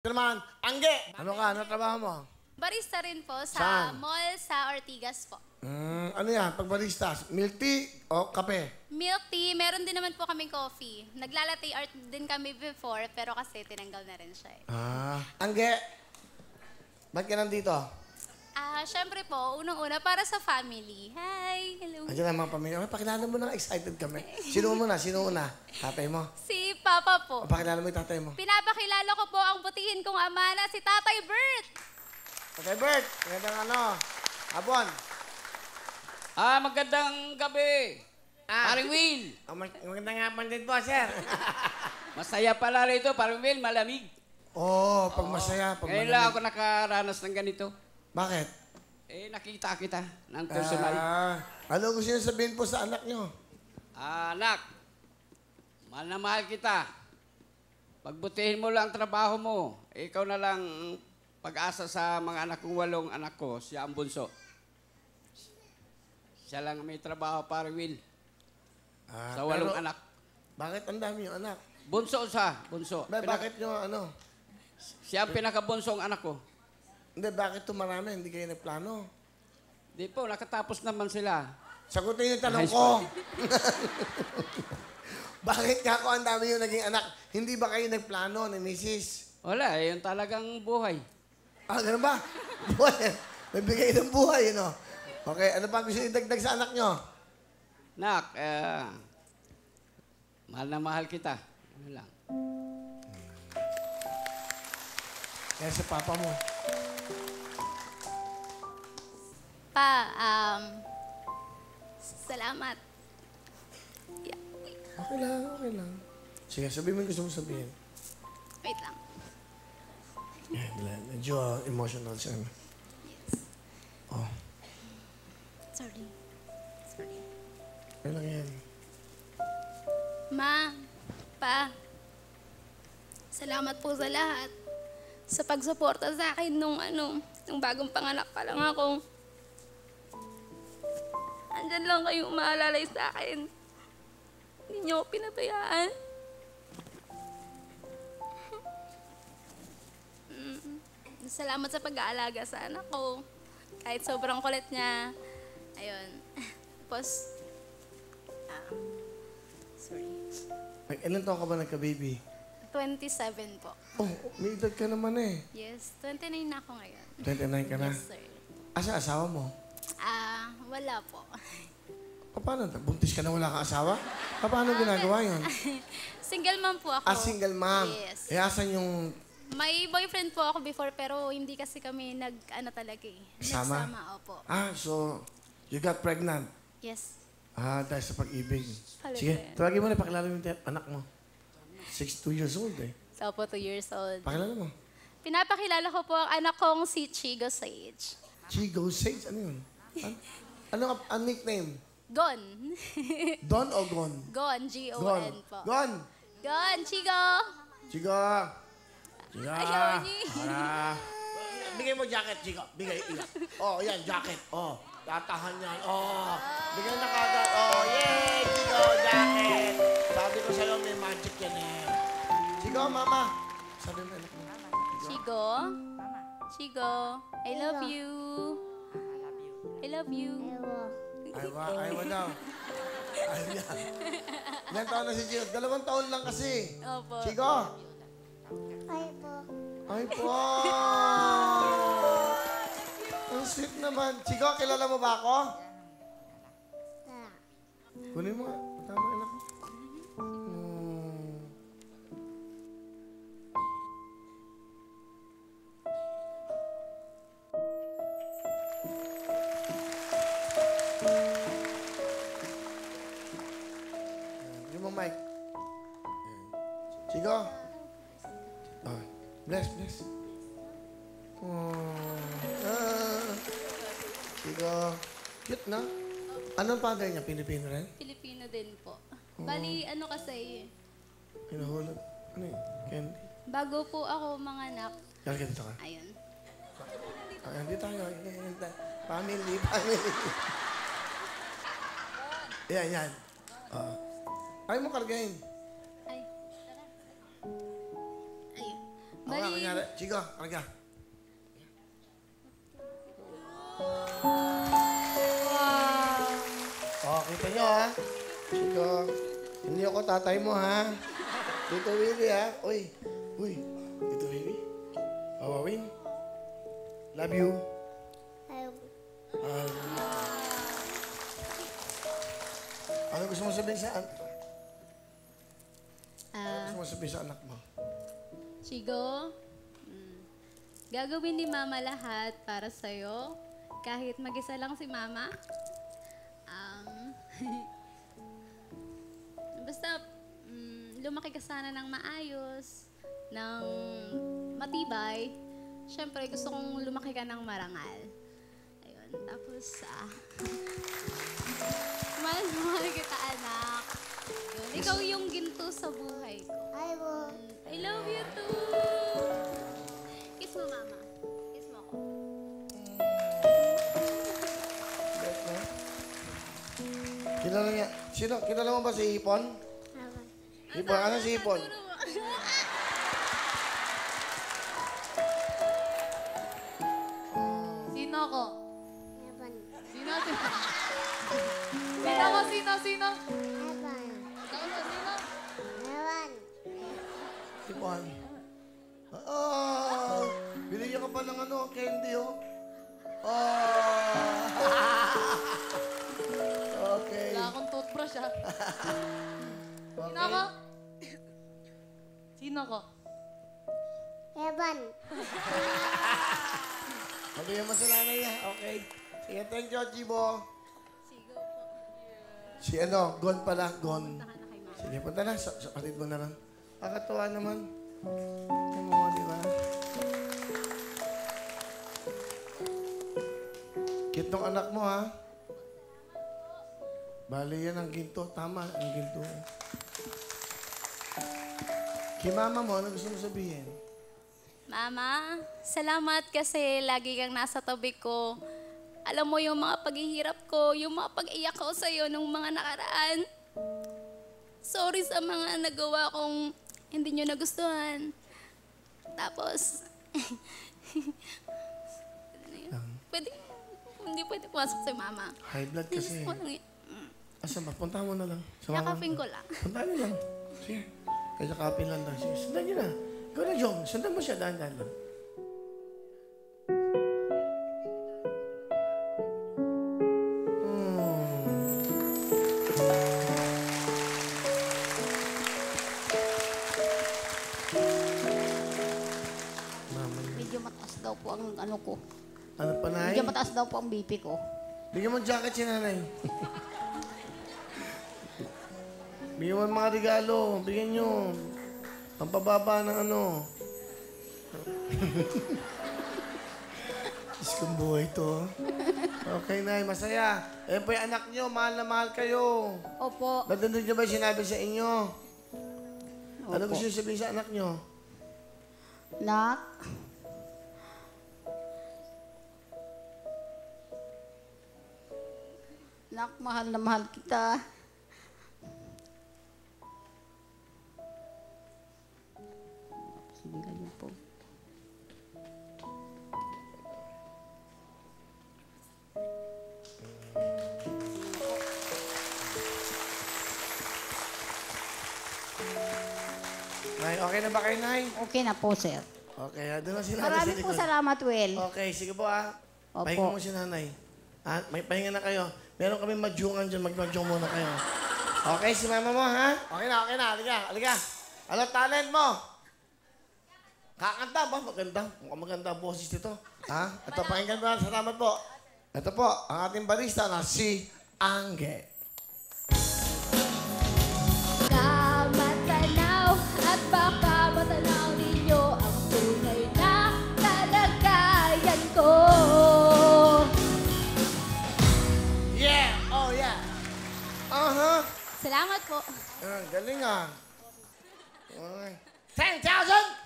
Naman, Angge! Ano ka? Ano trabaho mo? Barista rin po sa Saan? mall sa Ortigas po. Ano yan? Pag barista, milk tea o kape? Milk tea, meron din naman po kaming coffee. Naglalate art din kami before, pero kasi tinanggal na rin siya. Angge, ba't ka nandito? Syempre po, unang-una para sa family. Hi! Hello! Andiyan ang mga pamilya. Ay, pakilala mo na, excited kami. Sino muna? Sino una? Tatay mo? Si Papa po. O, pakilala mo yung tatay mo. Pinapakilala ko po ang butihin kong ama na si Tatay Bert. Tatay Bert, magandang hapon. Magandang gabi. Paring Will. Magandang hapon din po, sir. Masaya pala rito, Paring Will, malamig. Pag masaya, pag Ngayon lang ako nakaranas ng ganito. Bakit? Nakita kita ng personal. Ano gusto niyo sabihin po sa anak niyo? Anak, mahal na mahal kita. Pagbutihin mo lang ang trabaho mo. Ikaw na lang ang pag-asa sa mga anak kong 8 anak ko. Siya ang bunso. Siya lang may trabaho, Paring Will. Sa 8 anak. Bakit ang dami yung anak? Bunso siya, bunso. Bakit yung ano? Siya ang pinakabunsong anak ko. Hindi, bakit ito marami? Hindi kayo nagplano. Di po, nakatapos naman sila. Sagutin yung tanong High ko. school. Bakit kako ang dami yung naging anak? Hindi ba kayo nagplano ni Mrs.? Wala, yun talagang buhay. Ganun ba? Buhay. May bigay ng buhay, no? Okay, ano pa gusto idagdag sa anak nyo? Nak, mahal na mahal kita. Ano lang. Kaya sa papa mo. Pa, salamat. Yeah. Okay lang. Sige, sabihin mo yung gusto mo sabihin. Wait lang. Medyo emotional siya. Yes. Sorry. Ano lang yan? Ma, Pa, salamat po sa lahat. Sa pagsuporta sa akin nung bagong panganak pa lang ako. Andyan lang kayo umaalalay sa akin. Hindi niyo ako pinabayaan. Salamat sa pag-aalaga sa anak ko. Kahit sobrang kulit niya. Ayun. Tapos, sorry. Ilan taon ka ba nagka-baby? 27 po. May edad ka naman eh. Yes, 29 na ako ngayon. 29 ka na? Yes, sir. Asa asawa mo? Wala po. Paano? Buntis ka na wala kang asawa? Paano ginagawa yun? Single mom po ako. Single mom. Yes. Asan yung... May boyfriend po ako before pero hindi kasi kami talaga eh. Sama? Nagsama, opo. So you got pregnant? Yes. Dahil sa pag-ibig. Pala Sige, ba yan? tawagin mo na, pakilala mo yung anak mo. 2 years old eh. So po, 2 years old. Pakilala mo. Pinapakilala ko po ang anak kong si Chigo Sage. Chigo Sage? Ano yun? Ano ang nickname? Gon. Don o Gon? Gon, G-O-N po. Gon! Gon, Chigo! Chigo! Chigo! Ayaw niya. Bigay mo jacket, Chigo. Bigay. Yan, jacket. Tatahan yan. Bigay na kagad. Yay! Chigo, jacket! Sabi ko sa'yo, may magic yan eh. Chigo, mama. Sabi mo, anak mo. Chigo? Chigo, I love you. I love you. Ayaw daw. Ayaw. Ilan taon na si Chigo? 2 taon lang kasi. Opo. Chigo! Ay po! Ang sweet naman. Chigo, kilala mo ba ako? Kunin mo nga. Tama, anak. Yung mo, Mike. Chigo. Bless. Chigo. Cute na. Anong father niya? Pilipino rin? Filipino din po. Bali, kasi, Pinahulog. Ano yun? Candy? bago po ako manganak, Kaya dito ka. ayun. Hindi tayo. Family. Yan. Ayaw mo kargahin. Ay, ayun. Ako nga, kunyari. Chico, alaga. Oh, kita nyo, ha? Chico, hindi ako tatay mo, ha? Tito Willie, ha? Uy, Tito Willie. Mama Win. Love you. Ano gusto mo sabihin sa anak? Gusto mo sabihin sa anak mo? Chigo, gagawin ni Mama lahat para sa'yo. Kahit mag-isa lang si Mama. Basta, lumaki ka sana ng maayos, ng matibay. Siyempre, gusto kong lumaki ka ng marangal. Ayun, tapos, mahal kita, anak. Yun, ikaw yung ginto sa buhay ko. I love you too. Kiss mo, Mama. Kiss mo ako. Kilala niya. Sino? Kilala mo ba si Ipon? Ipon? Ano si Ipon? Sino ako? Sino? Sino ako? Sino? Ipon. Binigyan ka pa ng ano, candy, oh. Okay. Wala akong toothbrush, ha? Sino Okay. ako? Sino ako? Sabihin mo sa nanay niya. Okay. Sige, thank you, Chibo. Chigo po. Si ano, Gon pala, Gon. Sige, punta na. Sa kapatid mo na lang. Kakatuwa naman. Ano mo, di ba? Cute nung anak mo, ha? Bali yan ang ginto. Tama, ang ginto. Kay mama mo, ano gusto mo sabihin? Mama, salamat kasi lagi kang nasa tabi ko. Alam mo yung mga paghihirap ko, yung mga pag-iyak ko sa'yo nung mga nakaraan. Sorry sa mga nagawa kong hindi nyo nagustuhan. Tapos, hindi pwede pumasok si Mama. High blood kasi. Asa ba? Punta mo na lang. Yakapin ko lang. Punta mo lang. Sige. Kaya kapin lang daw. Sige, sundan niyo na. Ikaw na, Jong. Sundan mo siya. Dahan-dahan lang. Medyo mataas daw po ang ano ko. Ano pa, Nay? Medyo mataas daw po ang BP ko. Bigyan mo jacket si nanay. Bigyan mo ng mga regalo. Bigyan nyo. Pampababa ng ano. Diyos kong buhay to. Okay, Nay. Masaya. Ayan po yung anak nyo. Mahal na mahal kayo. Opo. Ba't nandun nyo ba sinabi sa inyo? Ano Opo. gusto nyo sabihin sa anak nyo? Nak, Nak, mahal na mahal kita. Sige, ganyan po. Nay, okay na ba kayo, Nay? Okay na po, sir. Okay, doon na sila. Maraming po salamat, Will. Okay, sige po Opo. Pahinga mo si nanay. May pahinga na kayo. Meron kami madyungan dyan. Magmadyung muna kayo. Okay, si mama mo, ha? Okay na. Halika. Ano talent mo? Kakanta ba? Maganda. Mukhang maganda ang boses nito. Ha? Ito, pakinggan mo. Salamat po. Ito po, ang ating barista na si Angge. Matanaw at baka matanaw ninyo ang tunay na kalagayan ko. Yeah! Oh, yeah! Uh-huh. Salamat po. Galing, ah. Okay. 10,000